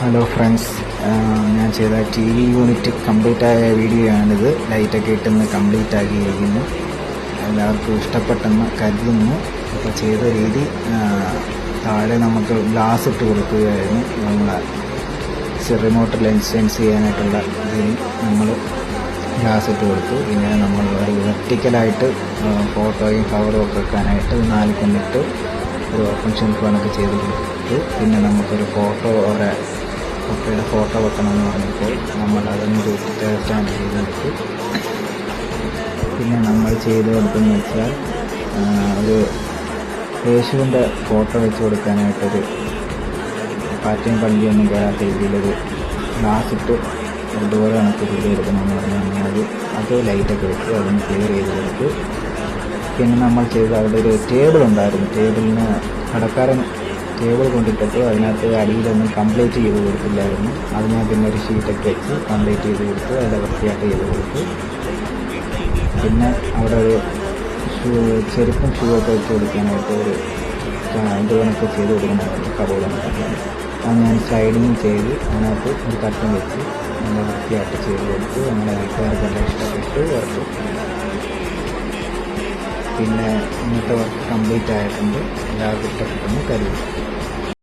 Hello friends, ഞാൻ ചെയ്ത T V unit complete ആയ വീഡിയോ ആണിത്. ലൈറ്റൊക്കെ ഇട്ടെന്ന് കംപ്ലീറ്റ് ആക്കിയിരിക്കുന്നു. എല്ലാവർക്കും ഇഷ്ടപ്പെട്ടെന്ന് കരുതുന്നു. അപ്പോൾ ചെയ്ത രീതി, താഴെ നമുക്ക് ഗ്ലാസ് ഇട്ട് കൊടുക്കുകയായിരുന്നു. നമ്മളെ റിമോട്ട് ലെൻസ് സെൻസ് ചെയ്യാനായിട്ടുള്ള ഇതിൽ നമ്മൾ ഗ്ലാസ് ഇട്ട് കൊടുത്തു. പിന്നെ നമ്മൾ ഒരു വെർട്ടിക്കലായിട്ട് ഫോട്ടോയും കവറും ഒക്കെ വെക്കാനായിട്ട് 4 കൊണ്ടിട്ട് ഒരു ഓപ്പൺ ഷെൽഫ് കണക്ക് ചെയ്ത് കൊടുത്തു. പിന്നെ നമുക്കൊരു കുട്ടിയുടെ ഫോട്ടോ വെക്കണമെന്ന് പറഞ്ഞപ്പോൾ നമ്മൾ അതൊന്ന് സ്റ്റാൻഡ് ചെയ്ത് കൊടുത്തു. പിന്നെ നമ്മൾ ചെയ്ത് കൊടുത്തെന്ന് വെച്ചാൽ ഒരു യേശുവിൻ്റെ ഫോട്ടോ വെച്ച് കൊടുക്കാനായിട്ടൊരു പാറ്റയും പള്ളിയൊന്നും കയറാത്ത രീതിയിലൊരു ഗ്ലാസ് ഇട്ട് ഇതുപോലെ കണക്ക് ചെയ്തെടുക്കണമെന്ന് പറഞ്ഞാൽ അത് ലൈറ്റൊക്കെ വെച്ച് അതൊന്ന് ക്ലിയർ ചെയ്ത് കൊടുത്തു. പിന്നെ നമ്മൾ ചെയ്ത അവിടെ ഒരു ടേബിൾ ഉണ്ടായിരുന്നു. ടേബിളിന് കടക്കാരൻ ടേബിൾ കൊണ്ടിട്ടപ്പോൾ അതിനകത്ത് അടിയിലൊന്നും കംപ്ലീറ്റ് ചെയ്ത് കൊടുത്തില്ലായിരുന്നു. അത് ഞാൻ പിന്നെ ഒരു ഷീറ്റൊക്കെ വെച്ച് കംപ്ലീറ്റ് ചെയ്ത് കൊടുത്തു. അതിൽ വൃത്തിയായിട്ട് ചെയ്ത് കൊടുത്തു. പിന്നെ അവിടെ ഒരു ചെരുപ്പും ഷൂ ഒക്കെ വെച്ച് കൊടുക്കാനായിട്ട് ഒരു ഇത് കണക്ക് ചെയ്ത് കൊടുക്കണമായിരുന്നു. കബോർഡ് അത് ഞാൻ സ്ലൈഡിങ് ചെയ്ത് അതിനകത്ത് ഒരു കട്ടൻ വെച്ച് നല്ല വൃത്തിയായിട്ട് ചെയ്ത് കൊടുത്തു. നമ്മുടെ ആൾക്കാർക്കെല്ലാം ഇഷ്ടപ്പെട്ടു വർക്ക്. പിന്നെ ഇന്നത്തെ വർക്ക് കംപ്ലീറ്റ് ആയിട്ടുണ്ട്. എല്ലാവർക്കും ഇഷ്ടപ്പെട്ടെന്ന് കരുതുന്നു.